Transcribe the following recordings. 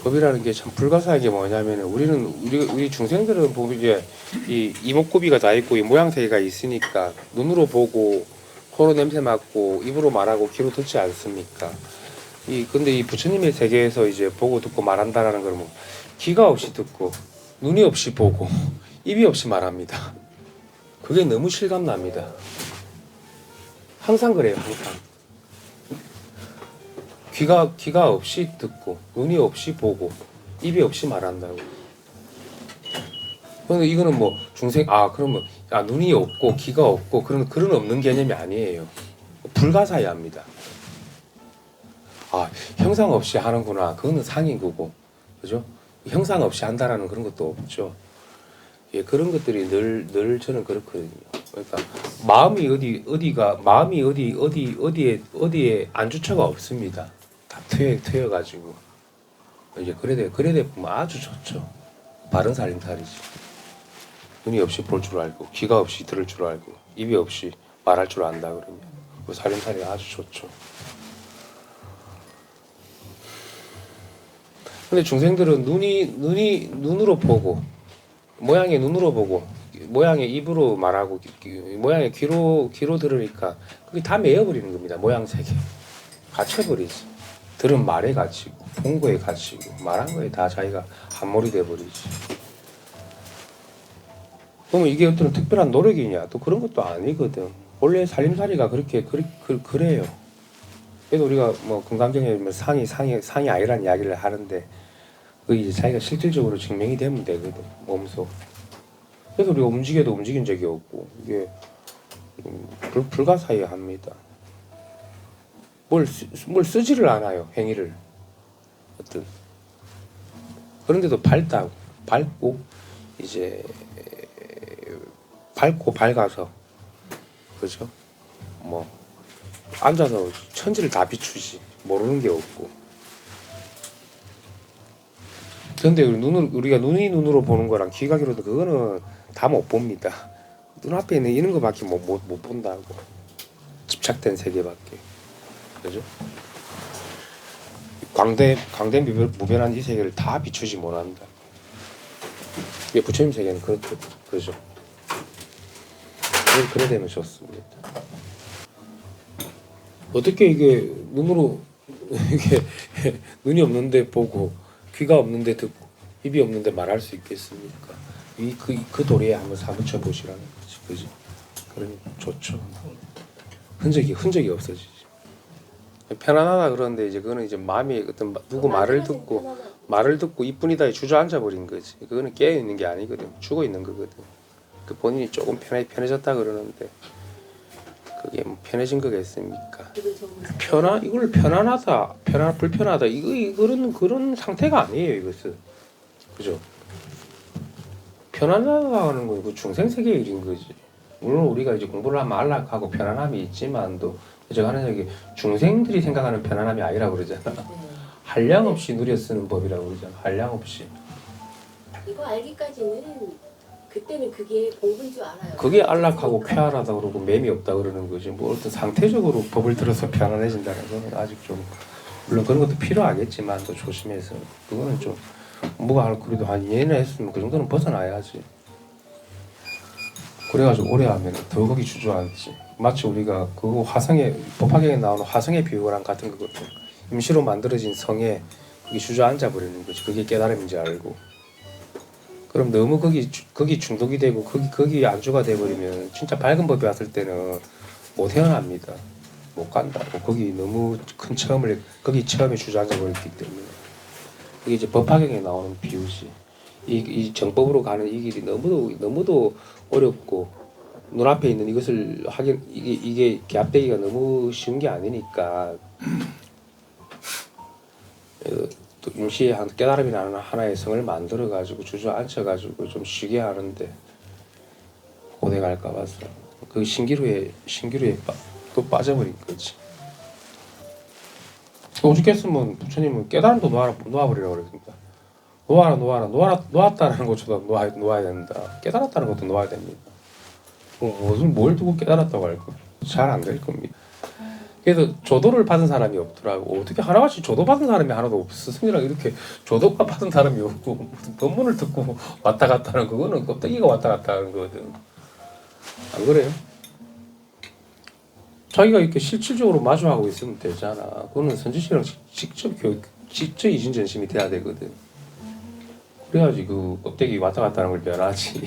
법이라는 게 참 불가사한 게 뭐냐면 우리 중생들은 보면 이제 이 이목구비가 다 있고 이 모양새가 있으니까 눈으로 보고 코로 냄새 맡고 입으로 말하고 귀로 듣지 않습니까? 근데 이 부처님의 세계에서 이제 보고 듣고 말한다라는 걸 뭐 귀가 없이 듣고 눈이 없이 보고 입이 없이 말합니다. 그게 너무 실감납니다. 항상 그래요, 항상. 귀가 없이 듣고 눈이 없이 보고 입이 없이 말한다고. 그런데 이거는 뭐 중생 그러면 눈이 없고 귀가 없고 그런 없는 개념이 아니에요. 불가사의합니다. 형상 없이 하는구나. 그거는 상인 거고, 그죠? 형상 없이 한다라는 그런 것도 없죠. 예, 그런 것들이 늘 저는 그렇거든요. 그러니까 마음이 어디에 안주처가 없습니다. 다 트여가지고 이제 그래 보면 아주 좋죠. 바른 살림살이지. 눈이 없이 볼 줄 알고 귀가 없이 들을 줄 알고 입이 없이 말할 줄 안다 그러면 그 살림살이가 아주 좋죠. 근데 중생들은 눈으로 보고 모양의 눈으로 보고 모양의 입으로 말하고 모양의 귀로 들으니까 그게 다 매여버리는 겁니다. 모양 세계 갇혀버리지. 들은 말에 갇히고 본 거에 갇히고 말한 거에 다 자기가 함몰이 돼버리지. 그러면 이게 어떤 특별한 노력이냐? 또 그런 것도 아니거든. 원래 살림살이가 그래요. 그래도 우리가 뭐 금강경에 상이 아니라는 이야기를 하는데 그 이제 자기가 실질적으로 증명이 되면 되거든, 몸소. 그래서 우리가 움직인 적이 없고 이게 불가사의합니다. 뭘 쓰지를 않아요, 행위를. 그런데도 밟고 이제 밝아서, 그죠? 뭐 앉아서 천지를 다 비추지 모르는 게 없고. 그런데 우리가 눈으로 보는 거랑 귀가 귀로 그거는 다 못 봅니다. 눈앞에 있는 거밖에 못 본다고. 집착된 세계밖에. 그죠? 광대무변한 이 세계를 다 비추지 못한다. 이게 부처님 세계는 그렇거든. 그죠? 그래 되면 좋습니다. 어떻게 이게 눈으로 이게 눈이 없는데 보고 귀가 없는데 듣고 입이 없는데 말할 수 있겠습니까? 그 도리에 한번 사무쳐 보시라는 거지, 그지? 그러니 좋죠. 흔적이 없어지지. 편안하다 그러는데 이제 그거는 이제 마음이 어떤 누구 말을 듣고 이뿐이다에 주저앉아 버린 거지. 그거는 깨어 있는 게 아니거든. 죽어 있는 거거든. 그 본인이 조금 편해졌다 그러는데 그게 뭐 편해진 거겠습니까? 이걸 편안하다, 불편하다 그런 상태가 아니에요, 이것은. 그죠? 편안하다는 건 그 중생 세계의 일인 거지. 물론 우리가 이제 공부를 하면 안락하고 편안함이 있지만도 제가 하는 얘기 중생들이 생각하는 편안함이 아니라고 그러잖아. 한량 없이 누려 쓰는 법이라고 그러잖아. 한량 없이. 이거 알기까지는 그때는 그게 공부인 줄 알아요. 그게 안락하고 쾌활하다 그러고 매미 없다 그러는 거지. 뭐 어떤 상태적으로 법을 들어서 편안해진다는 거는 아직 좀 물론 그런 것도 필요하겠지만 또 조심해서 그거는 좀 뭐가 그래도 한 2년이나 했으면 그 정도는 벗어나야지. 그래가지고 오래 하면 더 거기 주저앉지. 마치 우리가 그 법화경에 나오는 화성의 비유랑 같은 거거든. 임시로 만들어진 성에 거기 주저앉아 버리는 거지. 그게 깨달음인지 알고. 그럼 너무 거기 중독이 되고 거기 안주가 돼버리면 진짜 밝은 법에 왔을 때는 못 헤어납니다. 못 간다고. 거기 너무 큰 거기 체험에 주저앉아 버렸기 때문에. 이게 이제 법화경에 나오는 비유지. 이 정법으로 가는 이 길이 너무도 어렵고 눈앞에 있는 이것을 이게 납득하기가 너무 쉬운 게 아니니까 또 임시에 한 깨달음이라는 하나의 성을 만들어 가지고 주저앉혀 가지고 좀 쉬게 하는데 고대 갈까 봐서 그 신기루에 또 빠져버린 거지. 오죽했으면 부처님은 깨달음도 놓아버리라고 그랬습니다. 놓았다는 것보다 놓아야 된다. 깨달았다는 것도 놓아야 됩니다. 뭘 두고 깨달았다고 할 거? 잘 안 될 겁니다. 그래서 조도를 받은 사람이 없더라고. 어떻게 하나같이 조도 받은 사람이 하나도 없어. 스승이랑 이렇게 조도가 받은 사람이 없고 무슨 법문을 듣고 왔다 갔다 하는 그거는 껍데기가 왔다 갔다 하는 거거든. 안 그래요? 자기가 이렇게 실질적으로 마주하고 있으면 되잖아. 그거는 선지 씨랑 직접 교육, 직접 이진전심이 돼야 되거든. 그래야지 그 껍데기 왔다 갔다 하는 걸 변하지.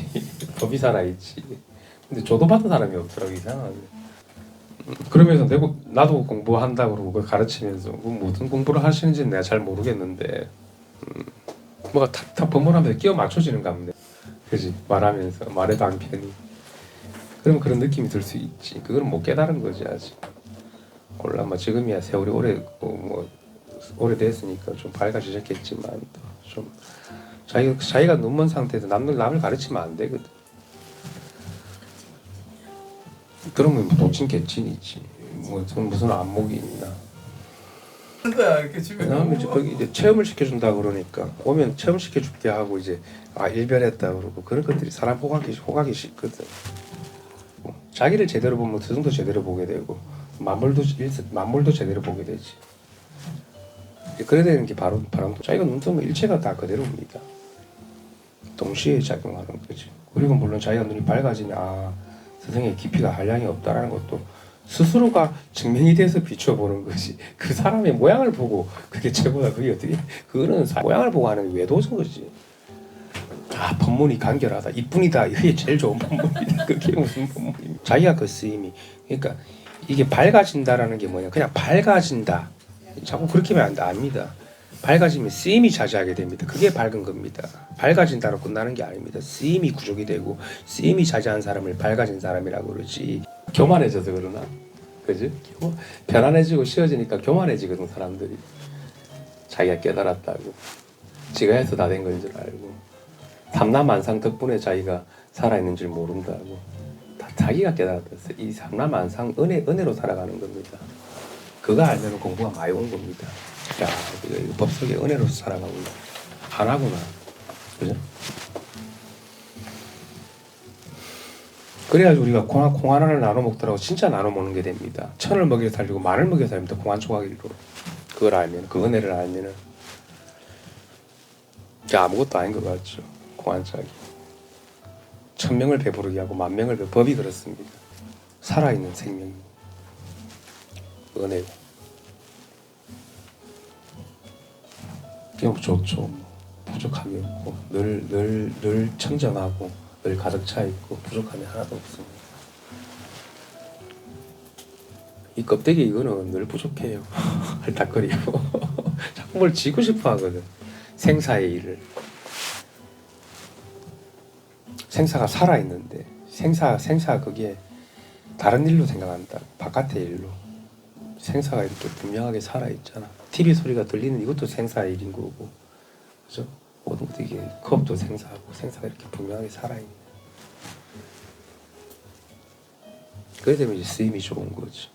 법이 살아있지. 근데 조도 받은 사람이 없더라고. 이상하게. 그러면서 나도 공부한다 그러고 그걸 가르치면서 무슨 공부를 하시는지는 내가 잘 모르겠는데 뭐가 탁탁 법문하면서 끼워 맞춰지는가 보네. 그지? 말하면서 말해도 안 편히. 그러면 그런 느낌이 들 수 있지. 그거는 못 깨달은 거지 아직. 몰라 뭐 지금이야 세월이 오래됐으니까 좀 밝아지셨겠지만 좀 자기가 눈먼 상태에서 남을 가르치면 안 되거든. 그러면 독진 개친이지. 무슨 안목이 있나. 거야 이렇게 집에. 그다음에 이제 거기 이제 체험을 시켜준다 그러니까 오면 체험 시켜줄게 하고 이제 일별했다 그러고 그런 것들이 사람 호각이 쉽거든. 자기를 제대로 보면 스승도 제대로 보게 되고 만물도 제대로 보게 되지. 그래야 되는 게 바로 자기가 눈 뜨면 일체가 다 그대로입니다. 동시에 작용하는 거지. 그리고 물론 자기가 눈이 밝아지면 스승의 깊이가 한량이 없다라는 것도 스스로가 증명이 돼서 비춰보는 것이 그 사람의 모양을 보고 그게 최고다. 그게 어떻게 그거는 모양을 보고 하는 게 외도인 거지. 법문이 간결하다 이뿐이다 이게 제일 좋은 법문이다. 그게 무슨 법문입니까? 자기가 그 쓰임이 그러니까 이게 밝아진다라는 게 뭐냐 그냥 밝아진다 자꾸 그렇게 하면 안 돼. 압니다. 밝아지면 쓰임이 자제하게 됩니다. 그게 밝은 겁니다. 밝아진다로 끝나는 게 아닙니다. 쓰임이 구족이 되고 쓰임이 자제한 사람을 밝아진 사람이라고 그러지. 교만해져서 그러나? 그지? 편안해지고 쉬워지니까 교만해지거든 사람들이. 자기가 깨달았다고. 지가 해서 다 된 건 줄 알고. 삼라만상 덕분에 자기가 살아있는 줄 모른다고. 다 자기가 깨달았다. 이 삼라만상 은혜로 살아가는 겁니다. 그거 알면 공부가 많이 온 겁니다. 야, 이거 법 속에 은혜로 살아가고 하나구나. 그죠? 그래야지 우리가 콩 하나를 나눠 먹더라고 진짜 나눠 먹는 게 됩니다. 천을 먹여 살리고 만을 먹여 살립니다. 콩 한 조각일로. 그걸 알면, 그 은혜를 알면은 아무것도 아닌 것 같죠. 콩 한 짝이. 1000명을 배부르게 하고 10,000명을 법이 그렇습니다. 살아있는 생명이 은혜고. 그냥 좋죠. 부족함이 없고 늘 청정하고 늘 가득 차 있고 부족함이 하나도 없습니다. 이 껍데기 이거는 늘 부족해요. 헐떡거리고 자꾸 뭘 지고 싶어 하거든. 생사의 일을. 생사가 살아있는데 생사 그게 다른 일로 생각한다. 바깥의 일로. 생사가 이렇게 분명하게 살아있잖아. TV 소리가 들리는 이것도 생사의 일인 거고, 그죠? 모든 것도 이게 컵도 생사하고 생사가 이렇게 분명하게 살아있네. 그래 되면 이제 쓰임이 좋은 거지.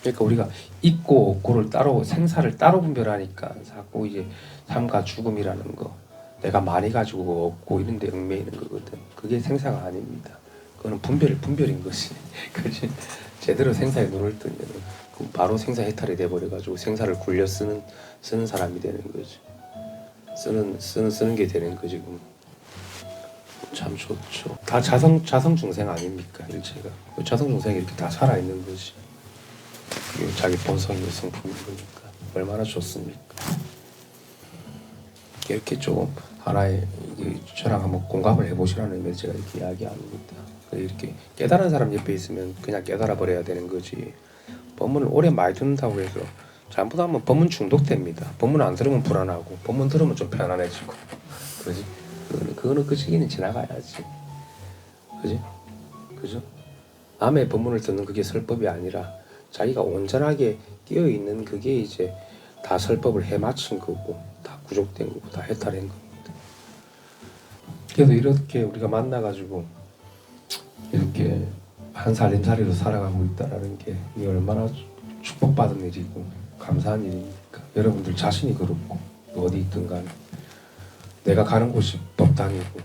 그러니까 우리가 있고 없고를 따로 생사를 따로 분별하니까 자꾸 이제 삶과 죽음이라는 거, 내가 많이 가지고 없고 이런데 얽매이는 거거든. 그게 생사가 아닙니다. 그거는 분별인 것이. 그렇지? 제대로 생사에 눈을 뜨면 바로 생사 해탈이 돼버려가지고 생사를 굴려 쓰는 사람이 되는 거지. 쓰는 게 되는 거지. 참 좋죠. 다 자성 중생 아닙니까? 일체가 자성 중생이 이렇게 다 살아 있는 거지. 자기 본성이 성품인 거니까 얼마나 좋습니까? 이렇게 조금 하나의 저랑 한번 공감을 해보시라는 의미에서 제가 이렇게 이야기합니다. 이렇게 깨달은 사람 옆에 있으면 그냥 깨달아 버려야 되는 거지. 법문을 오래 많이 듣는다고 해서 잘못하면 법문 중독됩니다. 법문 안 들으면 불안하고 법문 들으면 좀 편안해지고 그러지. 그거는 그 시기는 지나가야지. 그지? 그죠? 남의 법문을 듣는 그게 설법이 아니라 자기가 온전하게 끼어있는 그게 이제 다 설법을 해마친 거고 다 구족된 거고 다 해탈한 겁니다. 그래도 이렇게 우리가 만나가지고 이렇게 한 살림살이로 살아가고 있다라는 게 이게 얼마나 축복받은 일이고 감사한 일입니까? 여러분들 자신이 그렇고 어디 있든 간에 내가 가는 곳이 법당이고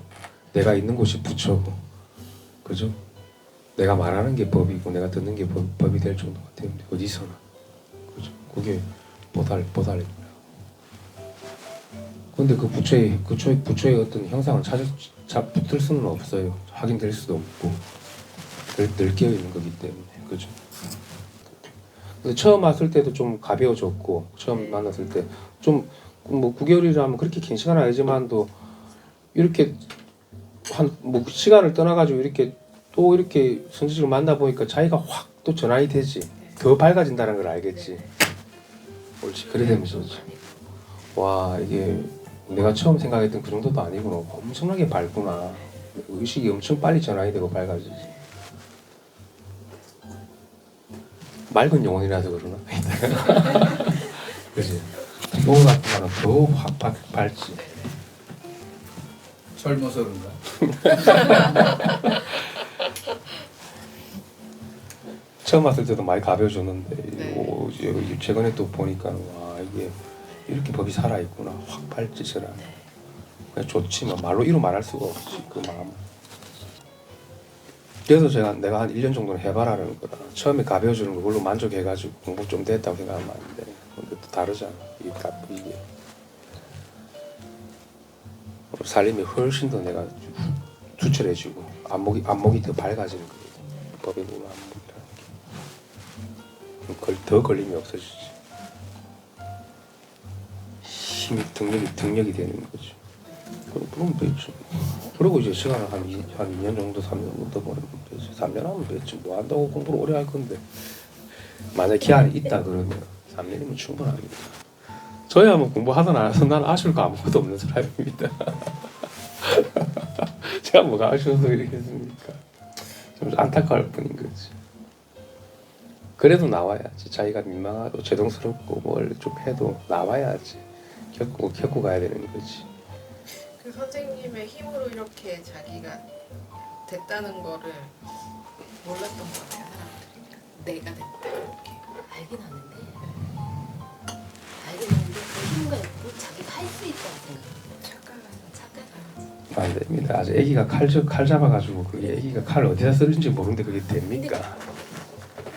내가 있는 곳이 부처고 그죠? 내가 말하는 게 법이고 내가 듣는 게 법이 될 정도가 되면 어디서나 그죠? 그게 보살입니다. 근데 그 부처의 어떤 형상을 붙을 수는 없어요. 확인될 수도 없고 늘 깨어 있는 거기 때문에 그죠? 근데 처음 왔을 때도 좀 가벼워졌고 처음 만났을 때 좀 뭐 9개월이라면 그렇게 긴 시간은 아니지만도 이렇게 한 뭐 시간을 떠나가지고 이렇게 또 이렇게 성지식을 만나 보니까 자기가 확 또 전환이 되지. 더 밝아진다는 걸 알겠지. 옳지. 그래 되면서 와 이게 내가 처음 생각했던 그 정도도 아니구나. 엄청나게 밝구나. 의식이 엄청 빨리 전환이 되고 밝아지지. 맑은 영혼이라서 그러나? 그지? 이거 같은 거는 더 확 밝지. 젊어서 그런가? 처음 왔을 때도 많이 가벼워졌는데 네. 이제 최근에 또 보니까 와 이게 이렇게 법이 살아있구나. 확 밝지처럼. 그냥 좋지 뭐 말로 이루 말할 수가 없지 그 마음. 그래서 내가 한 1년 정도는 해봐라는 거라. 처음에 가벼워지는 그걸로 만족해가지고 공부 좀 됐다고 생각하면 안 돼. 근데 또 다르잖아. 이게 살림이 훨씬 더 내가 투철해지고 안목이 더 밝아지는 거예요. 법에 보면 안목이라는 게 더 걸림이 없어지지. 힘이 등력이 되는 거죠. 그럼 되지. 그리고 이제 시간을 한 2년 정도 3년 정도 보내면 되지. 3년 하면 되지. 뭐 한다고 공부를 오래 할 건데. 만약에 기한이 있다 그러면 3년이면 충분합니다. 저야 뭐 공부하든 안 하든 난 아쉬울 거 아무것도 없는 사람입니다. 제가 뭐가 아쉬워서 이렇게 했습니까? 좀 안타까울 뿐인 거지. 그래도 나와야지. 자기가 민망하고 죄송스럽고 뭘 좀 해도 나와야지. 겪고 가야 되는 거지. 그 선생님의 힘으로 이렇게 자기가 됐다는 거를 몰랐던 것 같아요, 사람들이. 내가 됐다 이렇게. 알긴 아는데 그 힘과 또 자기가 할 수 있다고 생각해요. 착각하지. 안 됩니다. 아직 애기가 칼 잡아가지고 그게 애기가 칼을 어디다 쓰는지 모르는데 그게 됩니까?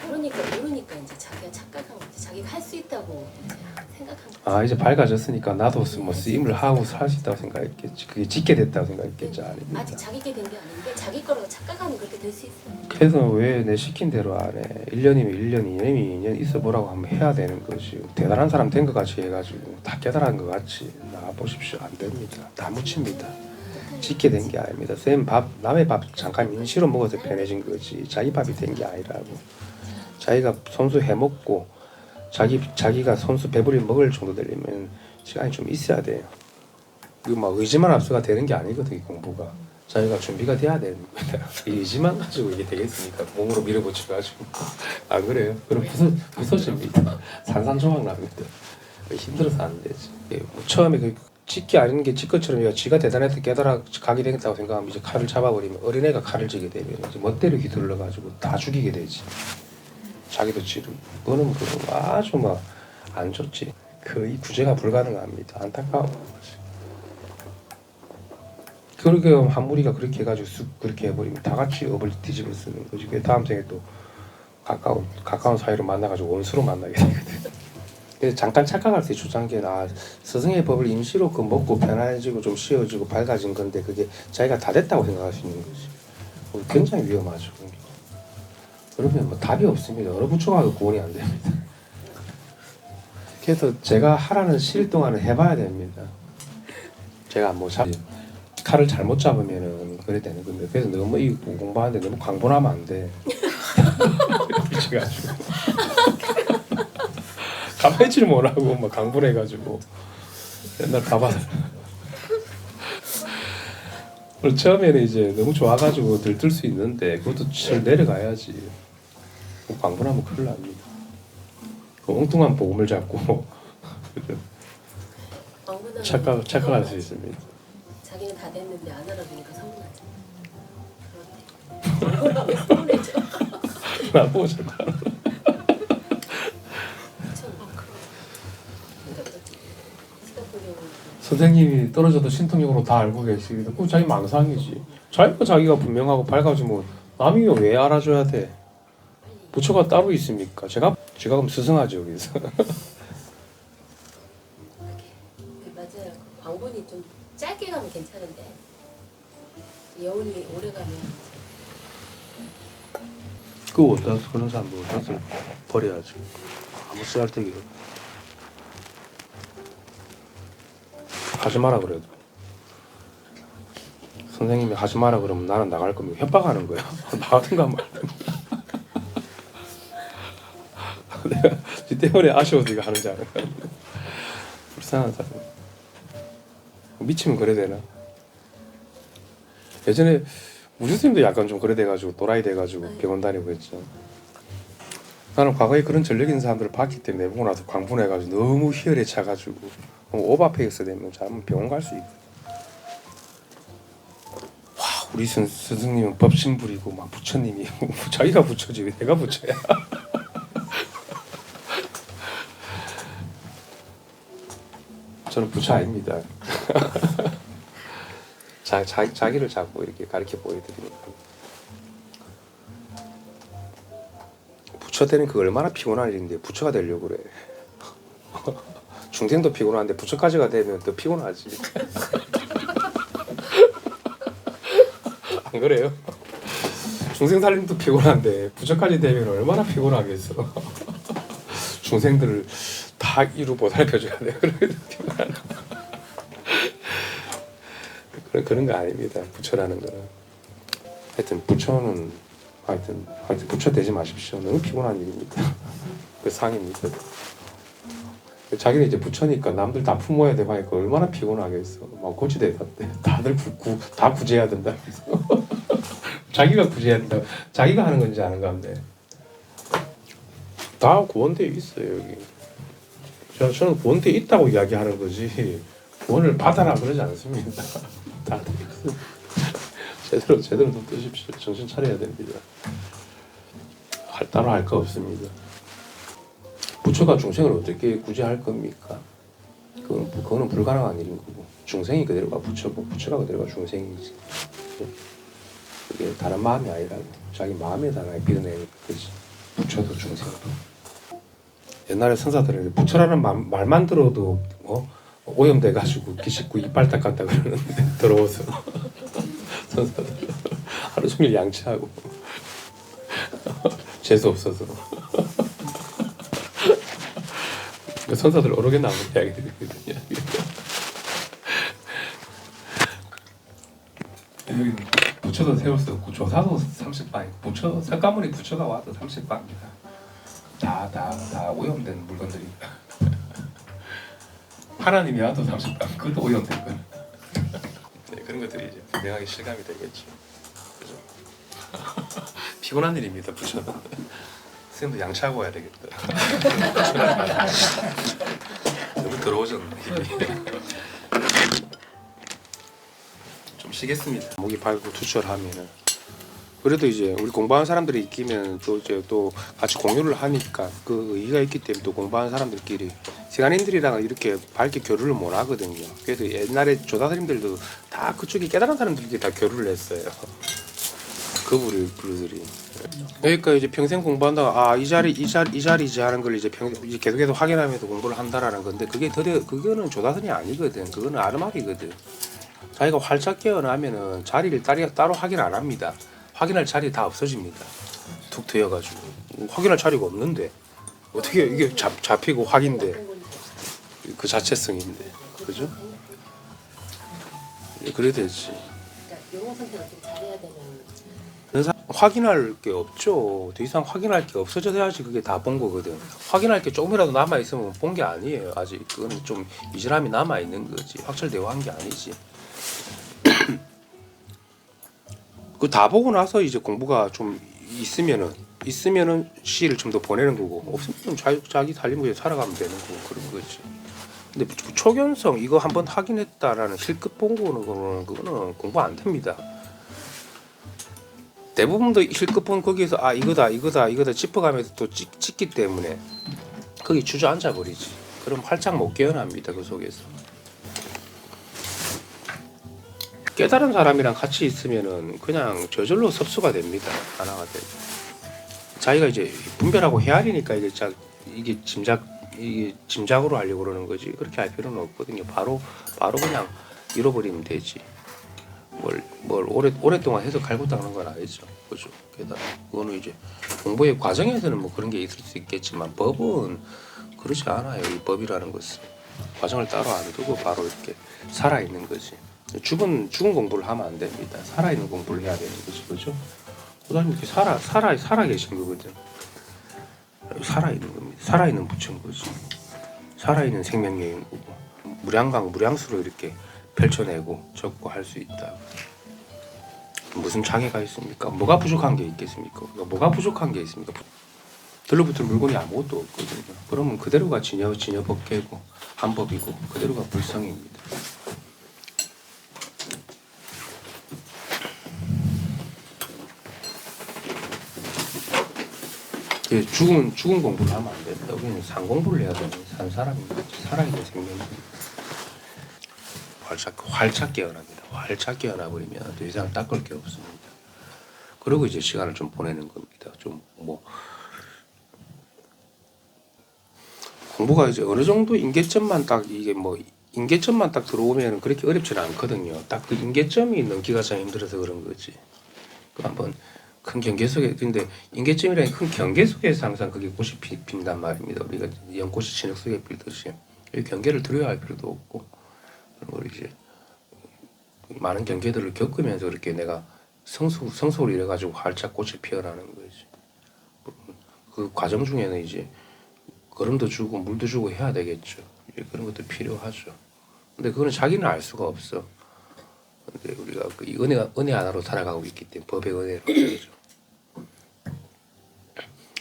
모르니까 이제 자기가 착각한 거지. 자기가 할 수 있다고 이제 생각한 거지. 아 이제 밝아졌으니까 나도 뭐 쓰임을 하고 살 수 있다고 생각했겠지. 그게 짓게 됐다고 생각했겠지. 아닙니다. 아직 자기게 된 게 아닌데 자기 거라고 착각하면 그렇게 될 수 있어요. 그래서 왜 내 시킨 대로 안 해? 1년이면 1년, 2년이면 2년 있어보라고 하면 해야 되는 거지. 대단한 사람 된 것 같이 해가지고 다 깨달은 것 같이 나와보십시오. 안 됩니다. 다 묻힙니다. 짓게 된 게 아닙니다. 쌤 남의 밥 잠깐 임시로 먹어서 편해진 거지. 자기 밥이 된 게 아니라고. 자기가 손수 해먹고 자기가 손수 배부리 먹을 정도 되려면 시간이 좀 있어야 돼요. 이거 막 의지만 앞서가 되는 게 아니거든. 이 공부가. 자기가 준비가 돼야 되는 거야. 의지만 가지고 이게 되겠습니까? 몸으로 밀어붙여가지고. 안 그래요? 그럼 부서집니다. 산산조각 납니다. 힘들어서 안 되지. 뭐 처음에 그 짓기 아닌 게 짓 것처럼 지가 대단해서 깨달아 가게 되겠다고 생각하면 이제 칼을 잡아버리면 어린애가 칼을 쥐게 되면 이제 멋대로 휘둘러가지고 다 죽이게 되지. 자기도 찌르고. 그거는 아주 막 안 좋지. 거의 구제가 불가능합니다. 안타까워. 그렇게 한 무리가 그렇게 해가지고 쑥 그렇게 해버리면 다 같이 업을 뒤집어 쓰는 거지. 그 다음 생에 또 가까운 사이로 만나가지고 원수로 만나게 되거든. 그래서 잠깐 착각할 수 있죠. 장기는 스승의 법을 임시로 그 먹고 편안해지고 좀 쉬어지고 밝아진 건데 그게 자기가 다 됐다고 생각할 수 있는 거지. 굉장히 위험하죠. 그러면 뭐 답이 없습니다. 어느 부처가도 구원이 안 됩니다. 그래서 제가 하라는 시일 동안은 해봐야 됩니다. 제가 뭐 칼을 잘못 잡으면은 그래 되는 건데 그래서 너무 이 공부하는데 너무 광분하면 안 돼. 미쳐가지고 가만히 있지를 못하고 막 강분해가지고 옛날 가봐서 처음에는 이제 너무 좋아가지고 들뜰 수 있는데 그것도 잘 내려가야지. 광분하면 큰일 납니다. 그 엉뚱한 복음을 잡고 착각할 수 있습니다. 자기는 다 됐는데 안 알아보니까 서운하죠. 그런데 서운해져. 나보고 자꾸 선생님이 떨어져도 신통력으로 다 알고 계시기도 그 자기 망상이지. 자기가 분명하고 밝아지면 남이 왜 알아줘야 돼? 부처가 따로 있습니까? 제가 그럼 스승하죠 여기서. 맞아요. 그 광분이 좀 짧게 가면 괜찮은데 여운이 오래 가면 그 어디다 그런 사람들 어디다 버려야지. 아무 쓰잘데기 하지 마라 그래도 선생님이 하지 마라 그러면 나는 나갈 거면 협박하는 거야. 나가든가 말든가. 내가 지 때문에 아쉬워서 이거 하는지 알아. 불쌍한 사람. 미치면 그래 되나? 예전에 우주 선생님도 약간 좀 그래 돼가지고 또라이 돼가지고 병원 다니고 했죠. 나는 과거에 그런 전력 있는 사람들을 봤기 때문에 보고 나서 광분해가지고 너무 희열에 차가지고 오버페이스 되면 잘하면 병원 갈 수 있고. 와 우리 스승님은 법신불이고 막 부처님이고 자기가 부처지 왜 내가 부처야. 저는 부처 아닙니다. 자기를 자꾸 이렇게 가르쳐 보여드리는 거. 부처 되는 그 얼마나 피곤한 일인데 부처가 되려고 그래. 중생도 피곤한데 부처까지가 되면 더 피곤하지. 안 그래요? 중생 살림도 피곤한데 부처까지 되면 얼마나 피곤하겠어. 중생들을 다 이루 보살펴줘야 돼. 그런 거 아닙니다. 부처라는 거는. 하여튼 부처는 하여튼 부처 되지 마십시오. 너무 피곤한 일입니다. 그 상입니다. 자기는 이제 부처니까 남들 다 품어야 되고 하니까 얼마나 피곤하겠어. 막 고치대던데 다들 다 구제해야 된다. 자기가 구제해야 된다. 자기가 하는 건지 아는 건데 다 구원대에 있어요 여기. 저는 구원대에 있다고 이야기하는 거지 구원을 받아라 그러지 않습니다. 다들 있어요. 제대로 좀 뜨십시오. 정신 차려야 됩니다. 따로 할 거 없습니다. 부처가 중생을 어떻게 구제할 겁니까? 그거는 불가능한 일인 거고 중생이 그대로가 부처고 부처가 그대로가 중생이지. 그게 다른 마음이 아니라 자기 마음에 달하게 빌어내는 거지. 부처도 중생도. 옛날에 선사들은 부처라는 말만 들어도 오염돼가지고 기식구 이빨 닦았다 그러는데 더러워서 선사들 하루 종일 양치하고 재수 없어서 선사들 어록에 나오는 이야기들이거든요. 여기 부처도 세울 수 없고 조사도 30방이고 부처 석가모니 부처가 와도 30방입니다. 다 오염된 물건들입니다. 하나님이 와도 30방 그것도 오염된 거. 네, 그런 것들이 이제 분명하게 실감이 되겠죠. 그죠? 피곤한 일입니다. 부처는. 선생님도 양치하고 와야 되겠다. 너무 더러워졌네. 좀 쉬겠습니다. 목이 밝고 투철하면은. 그래도 이제 우리 공부하는 사람들이 있기면 또 이제 또 같이 공유를 하니까 그 의의가 있기 때문에 또 공부하는 사람들끼리 시간인들이랑 이렇게 밝게 교류를 못 하거든요. 그래서 옛날에 조사스님들도 다 그쪽에 깨달은 사람들끼리 다 교류를 했어요. 그 부류들이. 그러니까 이제 평생 공부한다가 이 자리지 하는 걸 이제 이제 계속해서 확인하면서 공부를 한다라는 건데 그거는 조사선이 아니거든. 그거는 아르막이거든. 자기가 활짝 깨어나면은 자리를 따로 확인 안 합니다. 확인할 자리 다 없어집니다. 툭 트여가지고 확인할 자리가 없는데 어떻게 이게 잡히고 확인돼 그 자체성인데 그죠? 그래 되지. 그러니까 용어 선택을 좀 잘해야 되는. 확인할 게 없죠. 더 이상 확인할 게 없어져야지 그게 다 본 거거든. 확인할 게 조금이라도 남아 있으면 본 게 아니에요. 아직 그거는 좀 이질함이 남아 있는 거지. 확철되고 한 게 아니지. 그 다 보고 나서 이제 공부가 좀 있으면은 시를 좀 더 보내는 거고 없으면 자기 살림을 살아가면 되는 거고 그런 거지. 근데 초견성 이거 한번 확인했다라는 실끝 본 거는 그거는 공부 안 됩니다. 대부분 더 실끝 본 거기에서 이거다 짚어가면서 또 찍기 때문에 거기 주저앉아 버리지. 그럼 활짝 못 깨어납니다 그 속에서. 깨달은 사람이랑 같이 있으면은 그냥 저절로 섭수가 됩니다. 하나가 돼. 자기가 이제 분별하고 헤아리니까 이게 짐작으로 하려고 그러는 거지. 그렇게 할 필요는 없거든요. 바로 그냥 잃어버리면 되지. 뭘 오랫동안 해서 갈고 닦는 건 아니죠. 그죠? 게다가 그거는 이제 공부의 과정에서는 뭐 그런 게 있을 수 있겠지만 법은 그렇지 않아요. 이 법이라는 것은 과정을 따로 안 두고 바로 이렇게 살아 있는 거지. 죽은 공부를 하면 안 됩니다. 살아 있는 공부를 해야 되는 거지, 그죠? 그다음에 이렇게 살아 계신 거거든. 살아 있는 겁니다. 살아 있는 부처인 거지. 살아 있는 생명력인 거고 무량수로 이렇게 펼쳐내고 적고 할 수 있다. 무슨 장애가 있습니까? 뭐가 부족한 게 있겠습니까? 뭐가 부족한 게 있습니까? 들러붙을 물건이 아무것도 없거든요. 그러면 그대로가 진여법계고 한법이고 그대로가 불성입니다. 죽은 공부를 하면 안 된다. 우리는 산 공부를 해야 되는 산 사람입니다. 살아있는 생명입니다. 활짝 깨어납니다. 활짝 깨어나버리면 더 이상 닦을 게 없습니다. 그리고 이제 시간을 좀 보내는 겁니다. 좀 뭐 공부가 이제 어느 정도 인계점만 딱 들어오면 그렇게 어렵지는 않거든요. 딱 그 인계점이 넘기가 참 힘들어서 그런 거지. 그 한번 큰 경계 속에 근데 인계점이라는 큰 경계 속에서 항상 그게 꽃이 핀단 말입니다. 우리가 연꽃이 진흙 속에 필듯이 이 경계를 들여야 할 필요도 없고 그리고 이제 많은 경계들을 겪으면서 그렇게 내가 성소를 이래가지고 활짝 꽃이 피어나는 거지. 그 과정 중에는 이제 거름도 주고 물도 주고 해야 되겠죠. 이제 그런 것도 필요하죠. 근데 그거는 자기는 알 수가 없어. 근데 우리가 그 은혜 하나로 살아가고 있기 때문에 법의 은혜로 그러죠.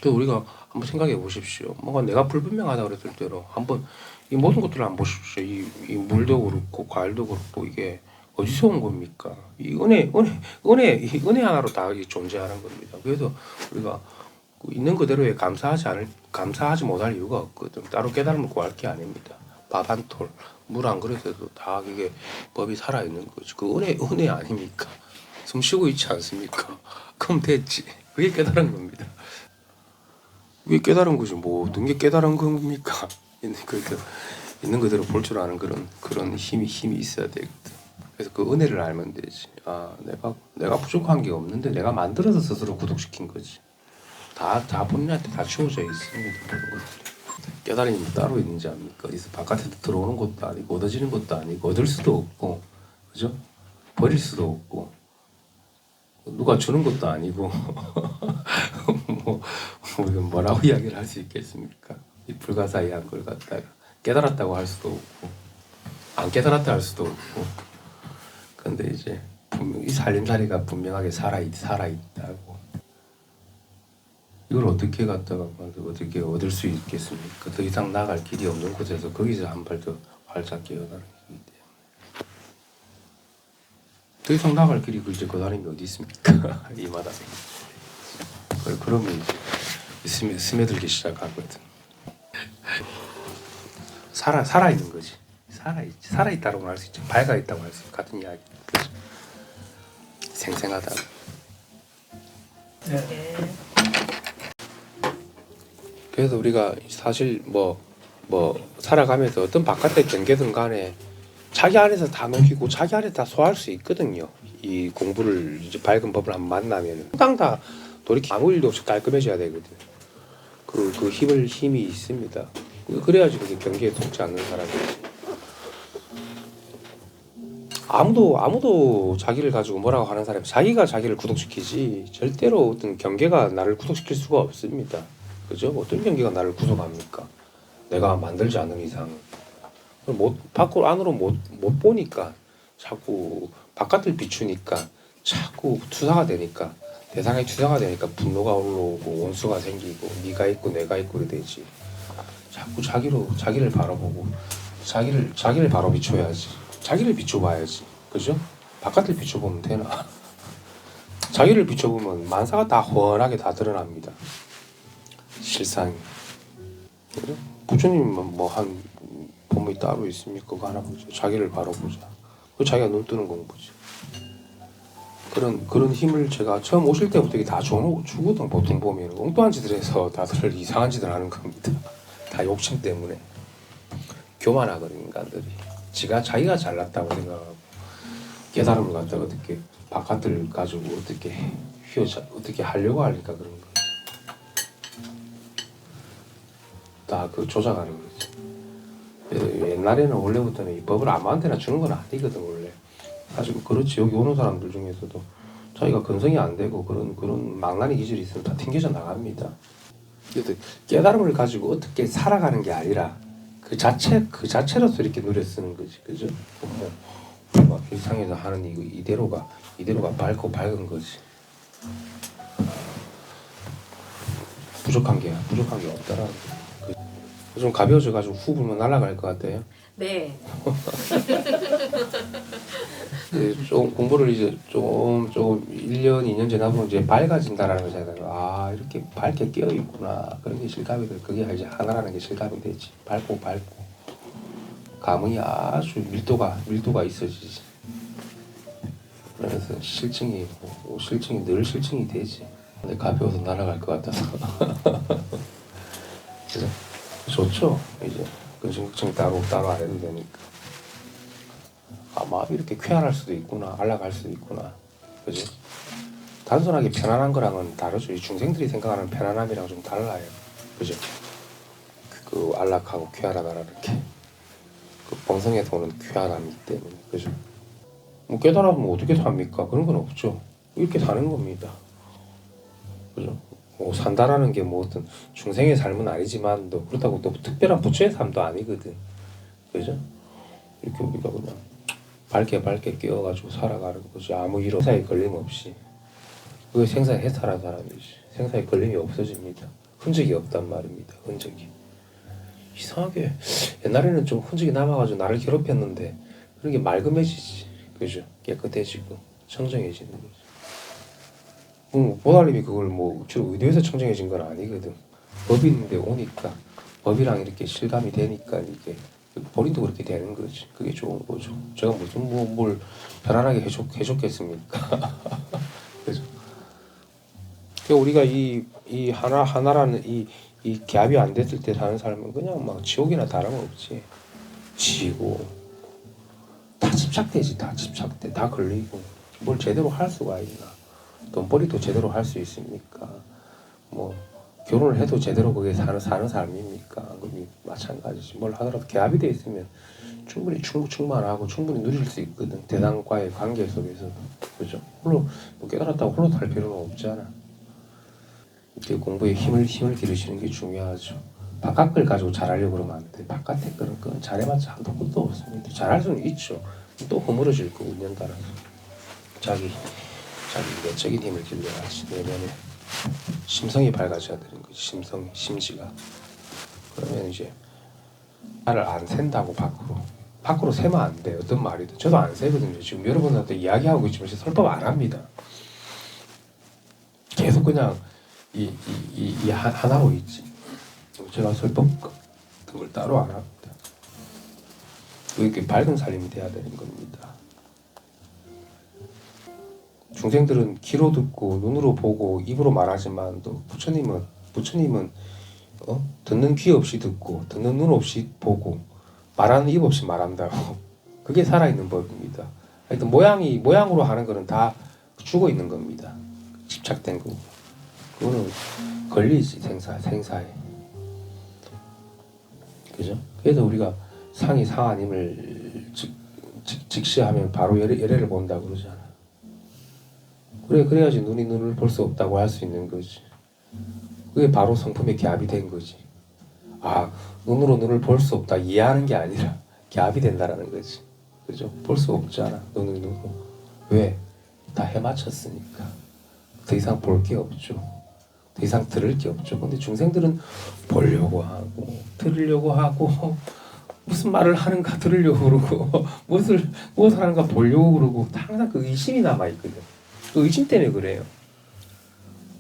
그 우리가 한번 생각해 보십시오. 뭔가 내가 불분명하다 그랬을 때로 한번 이 모든 것들을 한번 보십시오. 이 물도 그렇고 과일도 그렇고 이게 어디서 온 겁니까? 이 은혜 하나로 다 존재하는 겁니다. 그래서 우리가 있는 그대로에 감사하지 못할 이유가 없거든. 따로 깨달음을 구할 게 아닙니다. 밥 한 톨, 물 한 그릇에도 다 그게 법이 살아 있는 거지. 그 은혜 아닙니까? 숨 쉬고 있지 않습니까? 그럼 됐지. 그게 깨달은 겁니다. 그게 깨달은 거지. 뭐 어떤 게 깨달은 겁니까? 있는 그대로 볼 줄 아는 그런 힘이 있어야 되거든. 그래서 그 은혜를 알면 되지. 아, 내가 부족한 게 없는데 내가 만들어서 스스로 구독시킨 거지. 다 본인한테 다 주어져 있습니다. 모든 것들이. 깨달음이 따로 있는지 압니까? 어디서 바깥에 들어오는 것도 아니고 얻어지는 것도 아니고 얻을 수도 없고, 그죠? 버릴 수도 없고, 누가 주는 것도 아니고, 이건 뭐라고 이야기를 할 수 있겠습니까? 이 불가사의한 걸 갖다가 깨달았다고 할 수도 없고, 안 깨달았다 할 수도 없고, 근데 이제 이 살림살이가 분명하게 살아있다고. 이걸 어떻게 갖다가 어떻게 얻을 수 있겠습니까? 더 이상 나갈 길이 없는 곳에서 거기서 한 발 더 활짝 깨어나는 거기 때문에 더 이상 나갈 길이 이제 그 사람이 어디 있습니까? 이 마당에. 그러면 이제 스며들기 시작하거든. 살아 있는 거지. 살아 있다고 할 수 있죠. 밝아 있다고 할 수 있죠. 같은 이야기. 그죠? 생생하다고. 네. 그래서 우리가 사실 뭐 살아가면서 어떤 바깥의 경계든 간에 자기 안에서 다 녹이고 자기 안에 다 소화할 수 있거든요. 이 공부를 이제 밝은 법을 한번 만나면은 항상 다 돌이키 아무 일도 없이 깔끔해져야 되거든. 그 힘이 있습니다. 그래야지 그게 경계에 속지 않는 사람이지. 아무도 자기를 가지고 뭐라고 하는 사람이 자기가 자기를 구속시키지 절대로 어떤 경계가 나를 구속시킬 수가 없습니다. 그죠? 어떤 경계가 나를 구속합니까? 내가 만들지 않는 이상 밖으로 안으로 못 보니까 자꾸 바깥을 비추니까 자꾸 투사가 되니까 대상에 투사가 되니까 분노가 올라오고 원수가 생기고 네가 있고 내가 있고 그래 되지. 자꾸 자기를 바라보고 자기를 바로 비춰야지. 자기를 비춰봐야지. 그죠? 바깥을 비춰보면 되나? 자기를 비춰보면 만사가 다 훤하게 다 드러납니다. 실상이. 부처님은 뭐 한 법이 따로 있습니까? 그거 하나 보죠. 자기를 바로 보자. 그 자기가 눈 뜨는 공부지. 그런 힘을 제가 처음 오실 때부터 다 주거든. 보통 보면 엉뚱한 짓을 해서 다들 이상한 짓을 하는 겁니다. 다 욕심 때문에 교만하거든 인간들이. 자기가 잘났다고 생각하고 깨달음을 갖다가 어떻게 바깥을 가지고 어떻게 하려고 하니까 그런 거. 다 그 조작하는 거지. 옛날에는 원래부터는 이 법을 아무한테나 주는 건 아니거든 원래. 가지고 그렇지. 여기 오는 사람들 중에서도 자기가 근성이 안 되고 그런 망나니 기질이 있으면 다 튕겨져 나갑니다. 그래서 깨달음을 가지고 어떻게 살아가는 게 아니라 그 자체로서 이렇게 노래 쓰는 거지, 그죠? 막 일상에서 하는 이대로가 밝고 밝은 거지. 부족한 게 없다라는 거. 좀 가벼워져 가지고 후 불면 날아갈 것 같아요. 네. 좀 공부를 이제 조금 1년, 2년 지나 보면 이제 밝아진다라는 거잖아요. 아, 이렇게 밝게 깨어 있구나. 그런 게 실감이 돼. 그게 이제 하나라는 게 실감이 되지. 밝고 감흥이 아주 밀도가 있어지지. 그래서 실증이 늘 실증이 되지. 근데 가벼워서 날아갈 것 같아서. 그래서 좋죠. 이제 근심걱정 따로 안 해도 되니까. 아, 마음이 이렇게 쾌활할 수도 있구나, 안락할 수도 있구나, 그죠? 단순하게 편안한 거랑은 다르죠. 이 중생들이 생각하는 편안함이랑 좀 달라요, 그죠? 그 안락하고 쾌활하다라는 게 그 본성에서 오는 쾌활함이기 때문에, 그죠? 뭐 깨달으면 어떻게 삽니까? 그런 건 없죠. 이렇게 사는 겁니다, 그죠? 뭐 산다라는 게 뭐 어떤 중생의 삶은 아니지만 또 그렇다고 또 특별한 부처의 삶도 아니거든, 그죠? 이렇게 우리가 그냥 밝게 깨어가지고 살아가는 거지. 아무 일 생사에 걸림 없이. 그게 생사의 해탈하다는 거지. 생사에 걸림이 없어집니다. 흔적이 없단 말입니다. 흔적이. 이상하게 옛날에는 좀 흔적이 남아가지고 나를 괴롭혔는데 그런 게 맑음해지지. 그죠? 깨끗해지고 청정해지는 거지. 보살님이 그걸 뭐 주로 의도해서 청정해진 건 아니거든. 법이 있는데 오니까 법이랑 이렇게 실감이 되니까 이게 본인도 그렇게 되는 거지. 그게 좋은 거죠. 제가 무슨 뭘 편안하게 해줬겠습니까? 그죠? 우리가 이 하나라는 이 갭이 안 됐을 때 사는 삶은 그냥 막 지옥이나 다름없지. 지고 다 집착되지. 다 걸리고 뭘 제대로 할 수가 있나? 돈벌이도 제대로 할 수 있습니까? 뭐 결혼을 해도 제대로 그게 사는 삶입니까? 그게 마찬가지지. 뭘 하더라도 계합이 돼 있으면 충분히 충만하고 충분히 누릴 수 있거든. 대상과의 관계 속에서도. 그죠? 홀로 뭐 깨달았다고 홀로 살 필요는 없잖아. 이렇게 공부에 힘을 기르시는 게 중요하죠. 바깥 걸 가지고 잘하려고 그러면 안 돼. 바깥에 거는 잘해봤자 한도 끝도 없습니다. 잘할 수는 있죠. 또 허물어질 거고 인연 따라서. 자기 내적인 힘을 길러야지. 내면에 심성이 밝아져야 되는 거지. 심지가. 그러면 이제 나를 안 샌다고 밖으로 세면 안 돼. 어떤 말이든. 저도 안 세거든요. 지금 여러분한테 이야기하고 있지만 설법 안 합니다. 계속 그냥 이 하나로 있지. 제가 설법 같은 걸 따로 안 합니다. 이렇게 밝은 삶이 돼야 되는 겁니다. 중생들은 귀로 듣고 눈으로 보고 입으로 말하지만 또 부처님은 듣는 귀 없이 듣고 듣는 눈 없이 보고 말하는 입 없이 말한다고. 그게 살아있는 법입니다. 하여튼 모양으로 하는 거는 다 죽어 있는 겁니다. 집착된 거. 그거는 걸리지 생사에. 그죠? 그래서 우리가 상이 상하님을 직시하면 바로 예례를 본다 그러잖아. 그래야지 눈이 눈을 볼 수 없다고 할 수 있는 거지. 그게 바로 성품의 갭이 된 거지. 아, 눈으로 눈을 볼 수 없다 이해하는 게 아니라 갭이 된다라는 거지. 그죠? 볼 수 없잖아. 눈으로. 왜? 다 해맞췄으니까. 더 이상 볼 게 없죠. 더 이상 들을 게 없죠. 근데 중생들은 보려고 하고 들으려고 하고 무슨 말을 하는가 들으려고 그러고 무엇을 하는가 보려고 그러고 항상 그 의심이 남아있거든. 그 의심 때문에 그래요.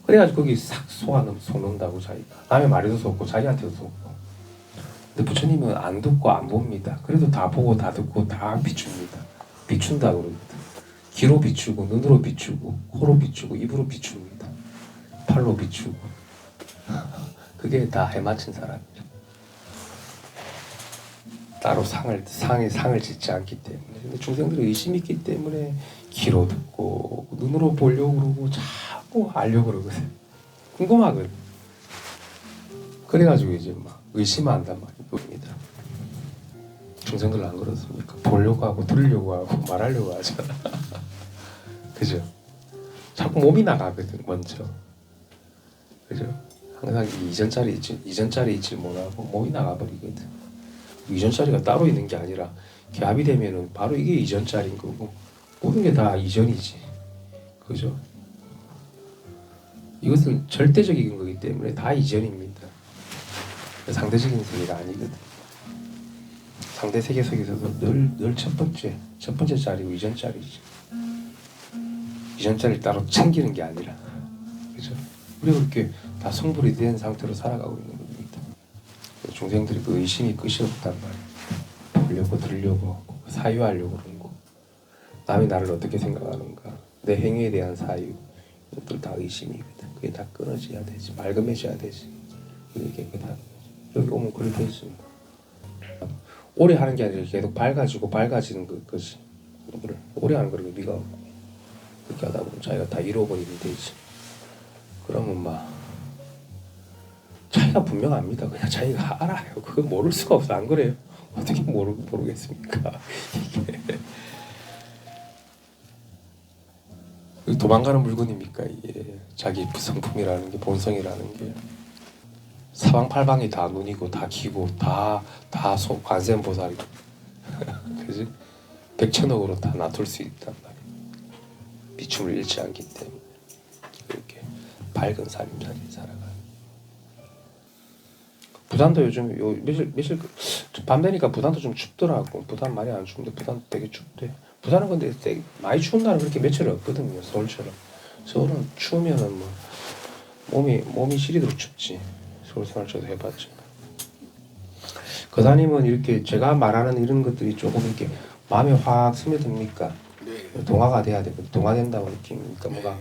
그래가지고 거기 싹 속는다고 자기가. 남의 말에도 속고 자기한테도 속고. 근데 부처님은 안 듣고 안 봅니다. 그래도 다 보고 다 듣고 다 비춥니다. 비춘다 그러거든. 귀로 비추고 눈으로 비추고 코로 비추고 입으로 비춥니다. 팔로 비추고 그게 다 해맞힌 사람이죠. 따로 상을 짓지 않기 때문에. 근데 중생들은 의심이 있기 때문에 귀로 듣고 눈으로 보려고 그러고 자꾸 알려고 그러거든. 궁금하거든. 그래가지고 이제 막 의심한단 말입니다. 중생들은 안 그렇습니까? 보려고 하고 들으려고 하고 말하려고 하잖아. 그죠? 자꾸 몸이 나가거든 먼저. 그죠? 항상 이전짜리 있지 못하고 몸이 나가버리거든. 이전짜리가 따로 있는 게 아니라 개합이 되면은 바로 이게 이전짜리인 거고 모든 게 다 이전이지. 그죠? 이것은 절대적인 거기 때문에 다 이전입니다. 상대적인 세계가 아니거든. 상대 세계 속에서도 늘 첫 번째 자리고 이전 자리지. 이전 자리를 따로 챙기는 게 아니라, 그죠? 우리가 그렇게 다 성불이 된 상태로 살아가고 있는 겁니다. 중생들이 그 의심이 끝이 없단 말이에요. 보려고 들으려고 사유하려고 그러는 거. 남이 나를 어떻게 생각하는가, 내 행위에 대한 사유, 이것들 다 의심이거든. 그게 다 끊어져야 되지, 맑음해져야 되지. 이게 다 여기 오면 그렇게 있습니다. 오래 하는 게 아니라 계속 밝아지는 것이. 오래 하는 거를 네가 그렇게 하다 보면 자기가 다 잃어버리면 되지. 그러면 막 자기가 분명합니다. 그냥 자기가 알아요. 그거 모를 수가 없어. 안 그래요? 어떻게 모르겠습니까? 이게 도망가는 물건입니까? 이게 자기 성품이라는 게, 본성이라는 게. 사방팔방이 다 눈이고 다 귀고 다 관세음보살이고 그지? 백천억으로 다 놔둘 수 있단 말이야. 비춤을 잃지 않기 때문에 이렇게 밝은 살림살이 살아가요. 부산도 요즘 며칠 밤 되니까 부산도 좀 춥더라고. 부산 많이 안 추운데 부산 되게 춥대. 부산은 근데 되게 많이 추운 날은 그렇게 며칠 없거든요. 서울처럼. 서울은 추우면은 뭐 몸이 시리도록 춥지. 서울 생활 저도 해봤지만 거사님은 이렇게 제가 말하는 이런 것들이 조금 이렇게 마음에 확 스며듭니까? 네. 동화가 돼야 되거든. 동화된다고 느낍니까? 뭐가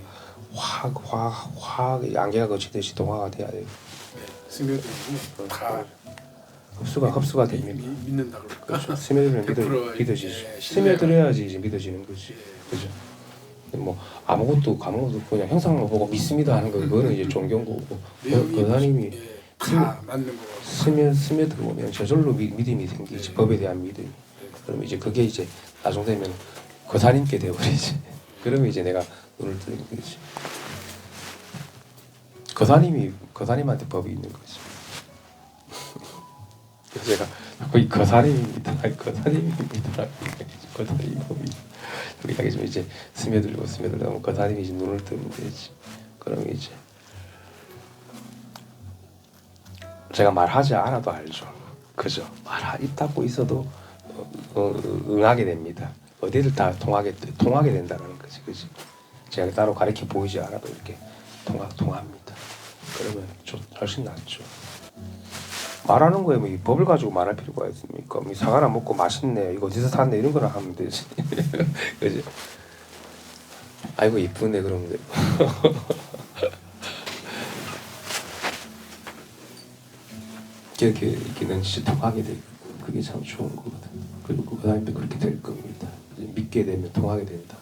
확 안개가 거치듯이 동화가 돼야 되고. 스며들고 다 흡수가 됩니다. 믿는다 그럴까? 스며들면 100% 믿어지지. 예, 스며들어야지 이제 믿어지는 거지. 그죠? 뭐 아무것도 그냥 형상만 보고 믿습니다 하는 거 그거는 이제 종교고 거사님이 다 맞는 거. 스며들어오면 저절로 믿음이 생기지. 법에 대한 믿음이. 그러면 이제 그게 이제 나중 되면 거사님께 되어버리지. 그러면 이제 내가 눈을 뜨는 거지. 거사님한테 법이 있는 거지. 그래서 제가 자꾸 이 거사님입니다. 거사님입니다. 거사님 법이. 여기다가 좀 이제 스며들다 보면 거사님이 이제 눈을 뜨면 되지. 그러면 이제 제가 말하지 않아도 알죠. 그죠? 있다고 있어도 응하게 됩니다. 어디를 다 통하게 된다는 거지, 그지? 제가 따로 가르쳐 보이지 않아도 이렇게 통합니다. 그러면 훨씬 낫죠. 말하는 거에 뭐 이 법을 가지고 말할 필요가 있습니까? 뭐 사과나 먹고 맛있네, 이거 어디서 샀네 이런 거나 하면 되지, 그지? 아이고 이쁘네 그러면 되고. 이렇게 는 진짜 통하게 되고 그게 참 좋은 거거든. 그리고 그 다음에 그렇게 될 겁니다. 이제 믿게 되면 통하게 된다.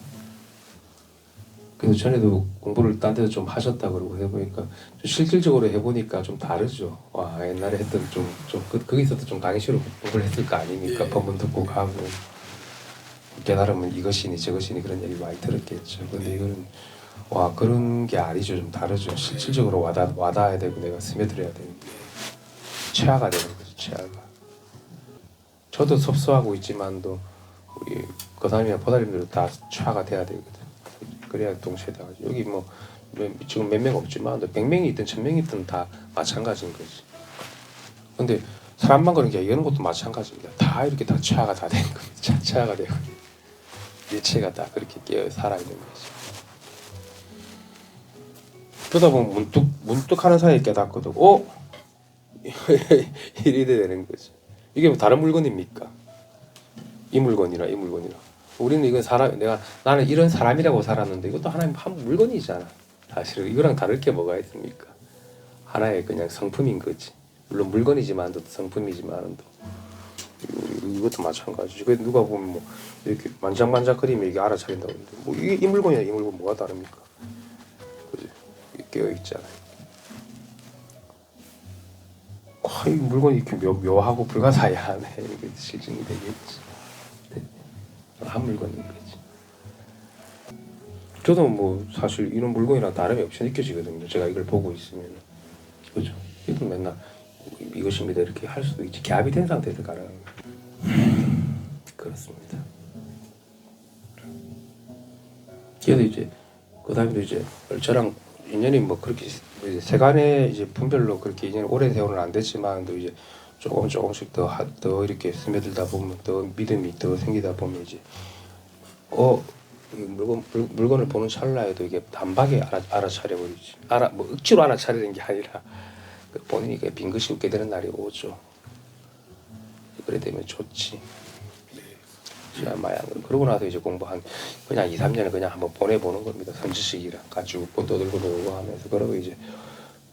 그래서 전에도 공부를 딴 데서 좀 하셨다 그러고 해보니까 실질적으로 해보니까 좀 다르죠. 와 옛날에 했던 거기서도 좀 강의실로 공부를 했을 거 아닙니까? 법문 듣고 가고 깨달으면 이것이니 저것이니 그런 얘기 많이 들었겠죠. 근데 이거는 와 그런 게 아니죠. 좀 다르죠. 실질적으로 와닿아야 되고 내가 스며들어야 되는데 체화가 되는 거죠. 체화가. 저도 섭수하고 있지만도 우리 거사님이나 보살님들도 다 체화가 돼야 되거든. 그래야 동시에 다 여기 뭐 지금 몇 명 없지만 100명이 있든 1000명이 있든 다 마찬가지인 거지. 근데 사람만 그런 게 이런 것도 마찬가지입니다. 다 이렇게 다 체화가 다 되는 겁니다. 체화가 되고 일체가 다 그렇게 깨어 살아야 되는 거지. 그러다 보면 문득 하는 사이에 깨닫거든. 이래 되는 거지. 이게 뭐 다른 물건입니까? 이 물건이라 우리는 이건 나는 이런 사람이라고 살았는데 이것도 하나의 한 물건이잖아. 사실은 이거랑 다를 게 뭐가 있습니까? 하나의 그냥 성품인 거지. 물론 물건이지만도 성품이지만도 이것도 마찬가지지. 그 누가 보면 뭐 이렇게 만작만작거리면 이게 알아차린다고 하는데 뭐 이 물건이나 이 물건 뭐가 다릅니까? 그지? 깨어 있잖아요. 이 물건이 이렇게 묘하고 불가사의하네. 이게 실증이 되겠지. 한 물건인 거지. 저도 뭐 사실 이런 물건이랑 다름이 없이 느껴지거든요. 제가 이걸 보고 있으면 그죠? 이거 맨날 이것입니다 이렇게 할 수도 있지. 갭이 된 상태에서 가능한 거예요. 그렇습니다. 그래서 이제 그다음에 이제 저랑 인연이 뭐 그렇게 세간의 이제 분별로 그렇게 인연이 오래 세월은 안 됐지만 또 이제 조금씩 더 이렇게 스며들다 보면 더 믿음이 더 생기다 보면 이제 이 물건을 보는 찰나에도 이게 단박에 알아차려 버리지. 뭐 억지로 알아차리는 게 아니라 본인이 빈 것이 웃게 되는 날이 오죠. 그래 되면 좋지. 마야 그러고 나서 이제 공부 그냥 2, 3년을 그냥 한번 보내보는 겁니다. 선지식이랑 가지고 꽃도 들고 놀고 하면서 그러고 이제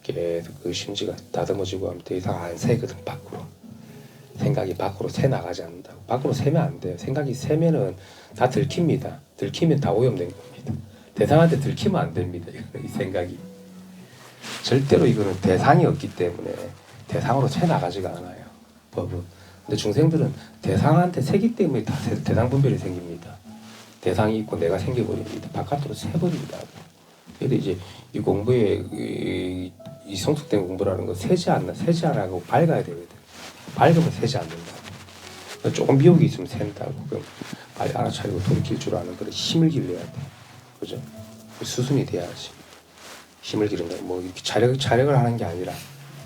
계속 그 심지가 다듬어지고 하면 더 이상 안 새거든. 밖으로 생각이 밖으로 새 나가지 않는다고. 밖으로 새면 안 돼요. 생각이 새면은 다 들킵니다. 들키면 다 오염된 겁니다. 대상한테 들키면 안 됩니다. 이 생각이 절대로 이거는 대상이 없기 때문에 대상으로 새 나가지가 않아요. 법은. 근데 중생들은 대상한테 새기 때문에 다 대상 분별이 생깁니다. 대상이 있고 내가 생겨버립니다. 바깥으로 새버립니다. 그래서 이제 이 공부에 이 성숙된 공부라는 거 새지 않고 밝아야 되거든. 밝으면 새지 않는다. 조금 미혹이 있으면 샌다고. 그럼 빨리 알아차리고 돌이킬 줄 아는 그런 힘을 길러야 돼. 그죠? 수순이 돼야지. 힘을 기른다. 뭐 이렇게 자력을 하는 게 아니라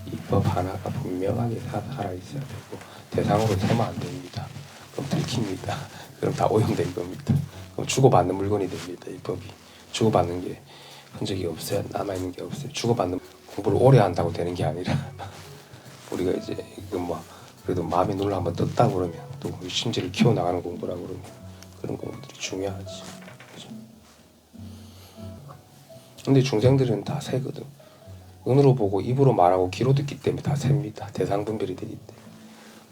이 법 하나가 분명하게 살아 있어야 되고 대상으로 세면 안 됩니다. 그럼 들킵니다. 그럼 다 오염된 겁니다. 그럼 주고받는 물건이 됩니다. 이 법이 주고받는 게 흔적이 없어요. 남아 있는 게 없어요. 주고받는 공부를 오래 한다고 되는 게 아니라 우리가 이제 이거 뭐 그래도 마음이 눌러 한번 떴다 그러면 또 심지를 키워 나가는 공부라 그러면 그런 공부들이 중요하지. 그죠? 근데 중생들은 다 새거든. 눈으로 보고 입으로 말하고 귀로 듣기 때문에 다 셉니다. 대상 분별이 되기 때문에.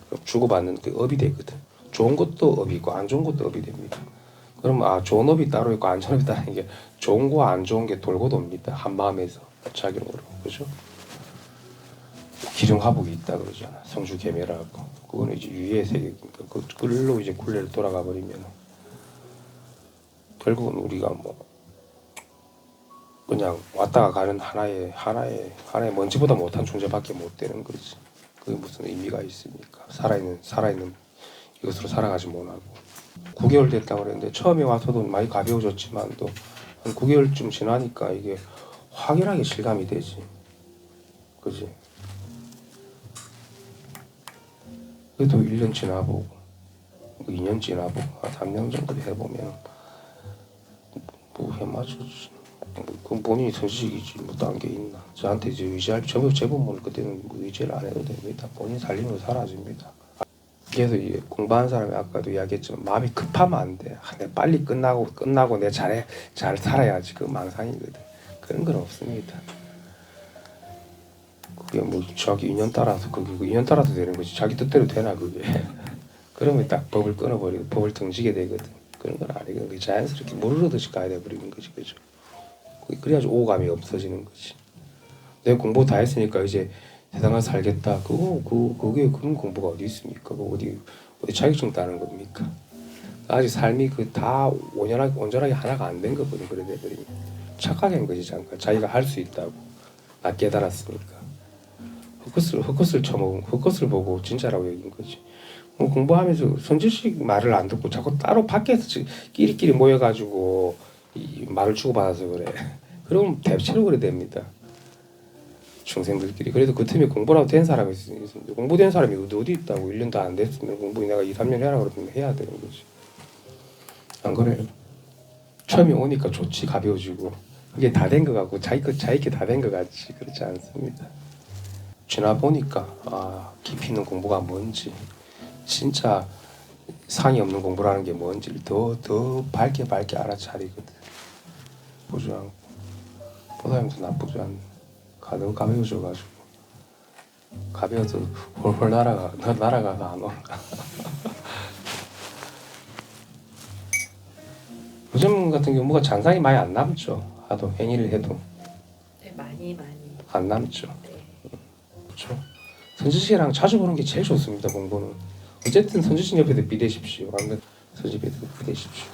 그럼 주고받는 그 업이 되거든. 좋은 것도 업이 있고 안 좋은 것도 업이 됩니다. 그럼 좋은 업이 따로 있고 안 좋은 업이 따로 있는 게 좋은 거와 안 좋은 게 돌고 돕니다. 한 마음에서 작용으로. 그죠? 기름화복이 있다 그러잖아. 성주계매라고. 그거는 이제 유의 세계니까 그걸로 이제 굴레를 돌아가 버리면 결국은 우리가 뭐 그냥 왔다가 가는 하나의 먼지보다 못한 존재밖에 못 되는 거지. 그게 무슨 의미가 있습니까? 살아있는 이것으로 살아가지 못하고 9개월 됐다고 그랬는데 처음에 와서도 많이 가벼워졌지만 또 한 9개월쯤 지나니까 이게 확연하게 실감이 되지. 그지? 그래도 1년 지나보고 2년 지나보고 3년 정도 해보면 뭐 해맞추지. 그건 본인이 선식이지 뭐 딴 게 있나. 저한테 이제 의지할 제법을 그때는 뭐 의지를 안 해도 됩니다. 본인 살림으로 사라집니다. 그래서 이게 공부하는 사람이 아까도 이야기했지만 마음이 급하면 안 돼. 내가 빨리 끝나고 내가 잘 살아야지. 그 망상이거든. 그런 건 없습니다. 그게 뭐 자기 인연 따라서 그게 인연 따라서 되는 거지. 자기 뜻대로 되나 그게. 그러면 딱 법을 끊어버리고 법을 등지게 되거든. 그런 건 아니거든. 자연스럽게 물 흐르듯이 가야 돼 버리는 거지. 그죠? 그래야지 오감이 없어지는 거지. 내가 공부 다 했으니까 이제 세상을 살겠다. 그게 그런 공부가 어디 있습니까? 어디 자격증 따는 겁니까? 아직 삶이 다 온전하게 하나가 안 된 거거든. 그래 돼버리면 착하게 한 거지. 잠깐 자기가 할 수 있다고 나 깨달았으니까 헛것을 쳐먹은 헛것을 보고 진짜라고 여긴 거지. 공부하면서 선지식 말을 안 듣고 자꾸 따로 밖에서 끼리끼리 모여가지고 이 말을 주고받아서 그래. 그럼 대체로 그래 됩니다. 중생들끼리. 그래도 그 틈에 공부라도 된 사람이 있습니다. 공부된 사람이 어디 있다고. 1년도 안 됐으면 공부 내가 2, 3년 해라 그러면 해야 되는 거지. 안 그래요? 처음에 오니까 좋지. 가벼워지고 그게 다 된 것 같고 자기게 다 된 것 같지. 그렇지 않습니다. 지나 보니까 깊이 있는 공부가 뭔지 진짜 상이 없는 공부라는 게 뭔지를 더 밝게 알아차리거든. 보지 않고 보다님도 나쁘지 않네. 가도 가벼워져가지고 가벼워서 홀홀 날아가서 안 올라. 요즘 같은 경우 뭐가 잔상이 많이 안 남죠. 하도 행위를 해도 네, 많이 안 남죠. 네. 그렇죠. 선지식이랑 자주 보는 게 제일 좋습니다. 공부는 어쨌든 선지식 옆에도 비대십시오. 선지식 옆에도 비대십시오.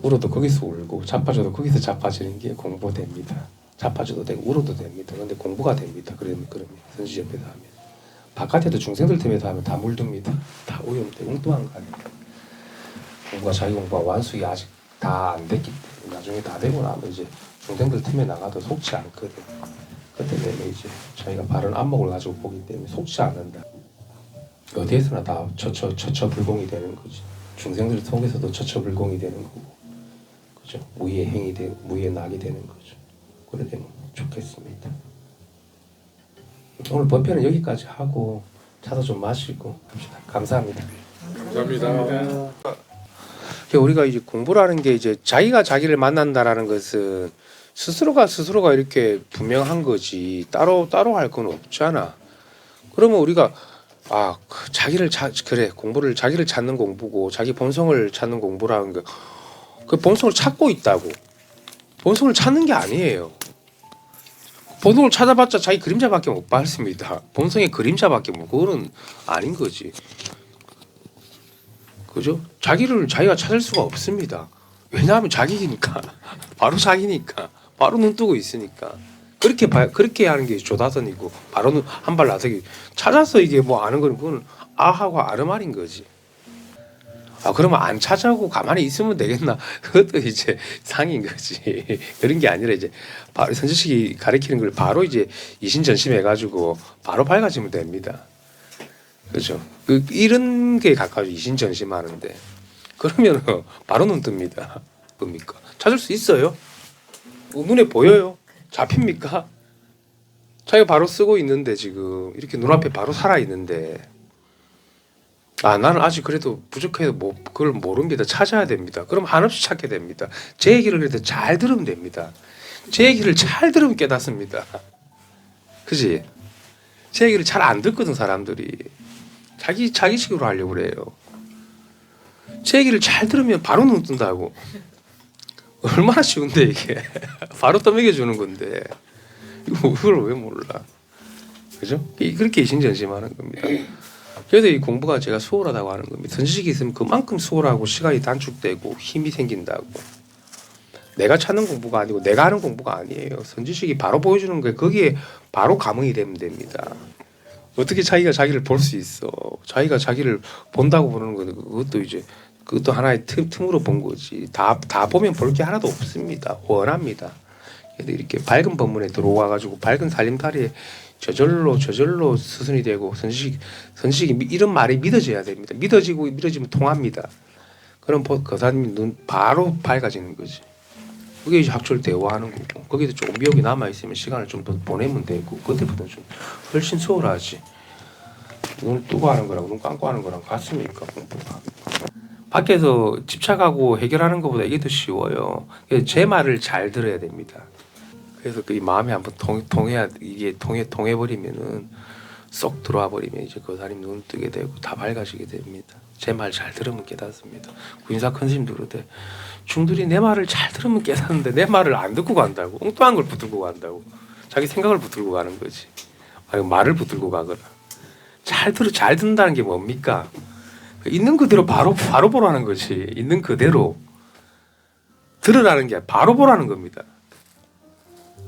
울어도 거기서 울고 자빠져도 거기서 자빠지는 게 공부됩니다. 자빠져도 되고 울어도 됩니다. 근데 공부가 됩니다. 그러면 선지식 옆에서 하면 바깥에도 중생들 틈에서 하면 다 물듭니다. 다 오염돼 엉뚱한 거 아닙니다. 공부가 자기 공부가 완숙이 아직 다 안 됐기 때문에 나중에 다 되고 나면 이제 중생들 틈에 나가도 속지 않거든. 그때 되면 이제 자기가 바른 안목을 가지고 보기 때문에 속지 않는다. 어디에서나 다 처처불공이 되는 거지. 중생들 속에서도 처처불공이 되는 거고, 그죠? 무의의 행이 되고 무의의 낙이 되는 거죠. 그래 되면 좋겠습니다. 오늘 본편은 여기까지 하고 차도 좀 마시고 합시다. 감사합니다. 감사합니다. 우리가 이제 공부라는 게 이제 자기가 자기를 만난다라는 것은 스스로가 이렇게 분명한 거지 따로 할 건 없잖아. 그러면 우리가 그래 공부를 자기를 찾는 공부고 자기 본성을 찾는 공부라는 거 그 본성을 찾고 있다고. 본성을 찾는 게 아니에요. 본성을 찾아봤자 자기 그림자밖에 못 봤습니다. 본성의 그림자밖에 뭐 그거는 아닌 거지. 그죠? 자기가 찾을 수가 없습니다. 왜냐하면 자기니까 바로 자기니까 바로 눈 뜨고 있으니까 그렇게 하는 게 조다선이고 바로 한 발 나서기 찾아서 이게 뭐 아는 건 그건 아하고 아르말인 거지. 그러면 안 찾아오고 가만히 있으면 되겠나? 그것도 이제 상인 거지. 그런 게 아니라 이제 바로 선지식이 가리키는 걸 바로 이제 이신전심해 가지고 바로 밝아지면 됩니다. 그렇죠. 이런 게 가까워져 이신전심하는데 그러면 바로 눈 뜹니다. 뭡니까? 찾을 수 있어요? 눈에 보여요? 잡힙니까? 자기가 바로 쓰고 있는데 지금 이렇게 눈앞에 바로 살아 있는데 나는 아직 그래도 부족해도 그걸 모릅니다. 찾아야 됩니다. 그럼 한없이 찾게 됩니다. 제 얘기를 그래도 잘 들으면 됩니다. 제 얘기를 잘 들으면 깨닫습니다. 그지? 제 얘기를 잘 안 듣거든 사람들이. 자기식으로 하려고 그래요. 제 얘기를 잘 들으면 바로 눈 뜬다고. 얼마나 쉬운데 이게. 바로 떠먹여주는 건데 이걸 왜 몰라. 그죠? 그렇게 이신전심하는 겁니다. 그래서 이 공부가 제가 수월하다고 하는 겁니다. 선지식이 있으면 그만큼 수월하고 시간이 단축되고 힘이 생긴다고. 내가 찾는 공부가 아니고 내가 하는 공부가 아니에요. 선지식이 바로 보여주는 거에 거기에 바로 감흥이 되면 됩니다. 어떻게 자기가 자기를 볼 수 있어. 자기가 자기를 본다고 보는 거는 그것도 하나의 틈으로 본 거지. 다 보면 볼 게 하나도 없습니다. 원합니다. 그래도 이렇게 밝은 법문에 들어와 가지고 밝은 살림살이에 저절로 스승이 되고 선지식이 이런 말이 믿어져야 됩니다. 믿어지면 통합니다. 그럼 그 사람이 눈 바로 밝아지는 거지. 그게 이제 학철 대화하는 거고 거기도 조금 미혹이 남아 있으면 시간을 좀 더 보내면 되고 그때보다 좀 훨씬 수월하지. 눈을 뜨고 하는 거랑 눈 감고 하는 거랑 같습니까? 공부가. 밖에서 집착하고 해결하는 것보다 이게 더 쉬워요. 그래서 제 말을 잘 들어야 됩니다. 그래서 이 마음이 한번 통해 버리면은 쏙 들어와 버리면 이제 그 사람이 눈 뜨게 되고 다 밝아지게 됩니다. 제 말 잘 들으면 깨닫습니다. 구인사 큰 스님도 그러대. 중들이 내 말을 잘 들으면 깨닫는데 내 말을 안 듣고 간다고. 엉뚱한 걸 붙들고 간다고. 자기 생각을 붙들고 가는 거지. 아니 말을 붙들고 가거나. 잘 듣는다는 게 뭡니까? 있는 그대로 바로 보라는 거지. 있는 그대로 들으라는 게 바로 보라는 겁니다.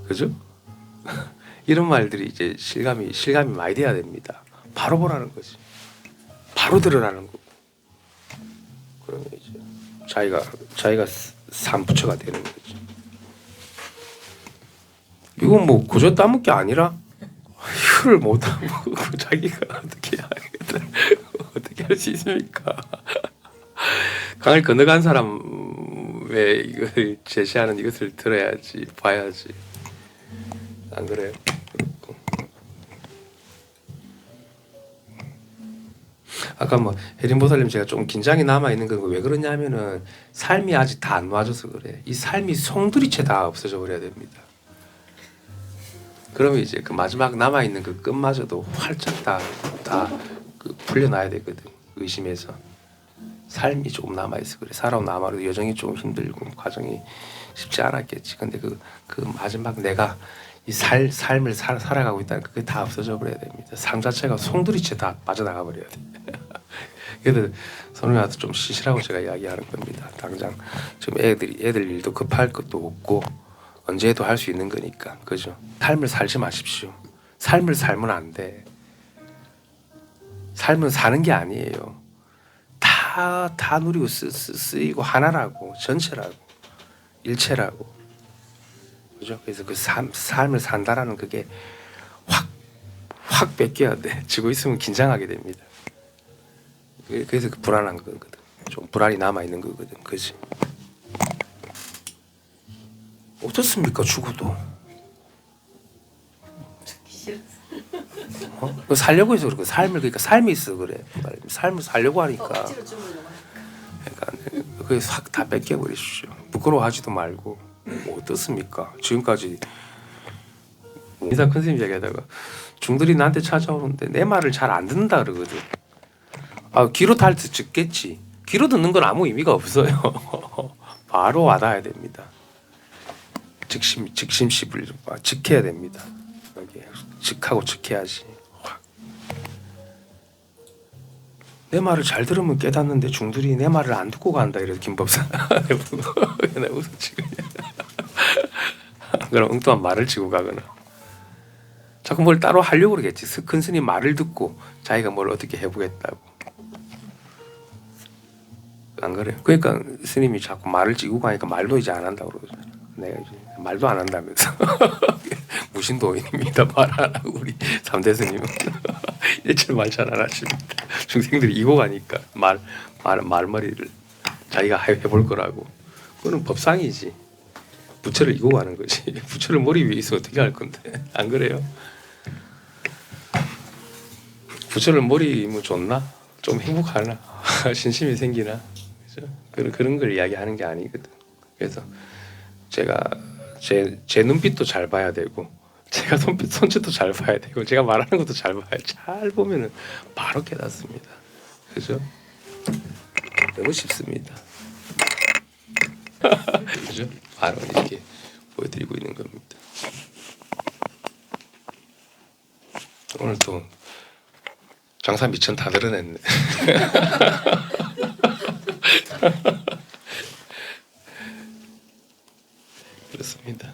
그죠? 이런 말들이 이제 실감이 많이 돼야 됩니다. 바로 보라는 거지. 바로 들으라는 거고. 그러면 이제 자기가 삼부처가 되는 거지. 이건 뭐 그저 따먹 게 아니라 이거를 못 따먹고 자기가 어떻게 할 수 있습니까? 강을 건너간 사람의 이걸 제시하는 이것을 들어야지 봐야지. 안 그래요? 아까 뭐 혜린보살님 제가 좀 긴장이 남아 있는 건 왜 그러냐면은 삶이 아직 다 안 와줘서 그래. 이 삶이 송두리째 다 없어져 버려야 됩니다. 그러면 이제 그 마지막 남아 있는 그 끝마저도 활짝 다그 풀려나야 되거든. 의심해서 삶이 조금 남아 있어 그래. 살아온 아마도 여정이 좀 힘들고 과정이 쉽지 않았겠지. 근데 그 마지막 내가 이 삶을 살아가고 있다는 그게 다 없어져 버려야 됩니다. 삶 자체가 송두리째 다 빠져나가 버려야 돼. 그래서 선우한테 좀 쉬시라고 제가 이야기하는 겁니다. 당장 지금 애들 일도 급할 것도 없고 언제 해도 할 수 있는 거니까, 그죠? 삶을 살지 마십시오. 삶을 살면 안 돼. 삶은 사는 게 아니에요. 다 누리고 쓰이고 하나라고, 전체라고, 일체라고. 그죠? 그래서 그 삶을 산다라는 그게 확 뺏겨야 돼. 지고 있으면 긴장하게 됩니다. 그래서 그 불안한 거거든. 좀 불안이 남아 있는 거거든. 그지? 어떻습니까? 죽어도. 그 살려고 해서 그러고 그러니까 삶이 있어 그래. 삶을 살려고 하니까. 억지로 주물러. 그러니까 그게 확 다 뺏겨 버리십시오. 부끄러워하지도 말고. 뭐 어떻습니까? 지금까지 이사 큰 스님 얘기하다가 중들이 나한테 찾아오는데 내 말을 잘 안 듣는다 그러거든. 아, 귀로 다 듣겠지. 귀로 듣는 건 아무 의미가 없어요. 바로 와닿아야 됩니다. 즉심시불 즉해야 됩니다. 여기 즉하고 즉해야지. 확. 내 말을 잘 들으면 깨닫는데 중들이 내 말을 안 듣고 간다 이래서 김법사 내가 웃었지 그냥. 그럼 엉뚱한 말을 치고 가거나 자꾸 뭘 따로 하려고 그러겠지. 큰 스님 말을 듣고 자기가 뭘 어떻게 해보겠다고. 안 그래요? 그러니까 스님이 자꾸 말을 찌고 가니까 말도 이제 안 한다고 그러잖아. 내가 이제 말도 안 한다면서. 무신도인입니다. 말 안 하고 우리 3대 스님은 일절 말 잘 안 하십니다. 중생들이 이고 가니까 말머리를 자기가 해볼 거라고. 그거는 법상이지. 부처를 이고 가는 거지. 부처를 머리 위에 있어 어떻게 할 건데. 안 그래요? 부처를 머리면 좋나? 좀 행복하나? 신심이 생기나? 그죠? 그런 걸 이야기하는 게 아니거든. 그래서 제가 제 눈빛도 잘 봐야 되고 제가 손짓도 잘 봐야 되고 제가 말하는 것도 잘 봐야 잘 보면은 바로 깨닫습니다. 그죠? 너무 쉽습니다. 그죠? 바로 이렇게 보여드리고 있는 겁니다. 오늘 또 장사 미천 다 드러냈네. 그렇습니다.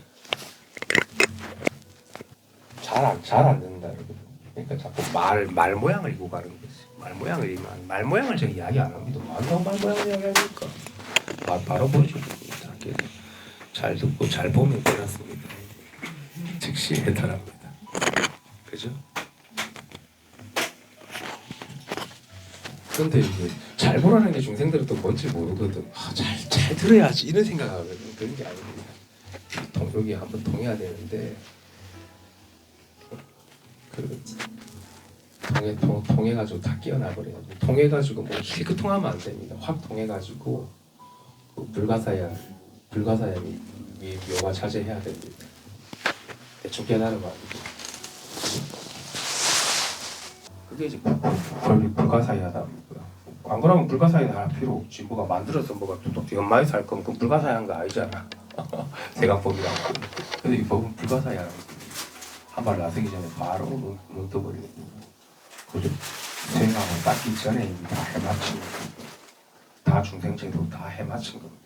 잘 안 된다. 그러니까 자꾸 말 모양을 이고 가는 거지. 말 모양을 제가 이야기 안 합니다. 말 모양을 이야기하니까 바로 보여줍니다. 잘 듣고 잘 보면 깨닫습니다. 즉시 해탈합니다. 그죠? 그런데 이제 잘 보라는 게 중생들은 또 뭔지 모르거든. 잘 들어야지 이런 생각하거든. 그런 게 아닙니다. 여기 한번 통해야 되는데 통해가지고 다 깨어나버려요. 통해가지고 뭐 실컷 통하면 안 됩니다. 확 통해가지고 그 불가사야 묘가 자제해야 됩니다. 대충 깨달으면 안 돼요. 그게 이제 불가사야다. 안 그러면 불가사야 할 필요 없지. 뭐가 만들어서 뭐가 또 연마해서 할 거면 그건 불가사야한 거 아니잖아. 세강법이라고. 근데 이 법은 불가사야라는 거. 한 발 나서기 전에 바로 눈 떠버리는 거예요. 그죠? 생각을 닦기 전에 이미 다 해마친 겁니다. 다 중생제도 다 해마친 겁니다.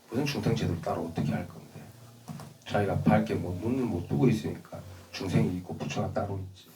무슨 중생제도 따로 어떻게 할 건데? 자기가 밝게 문을 못 두고 있으니까 중생이 있고 부처가 따로 있지.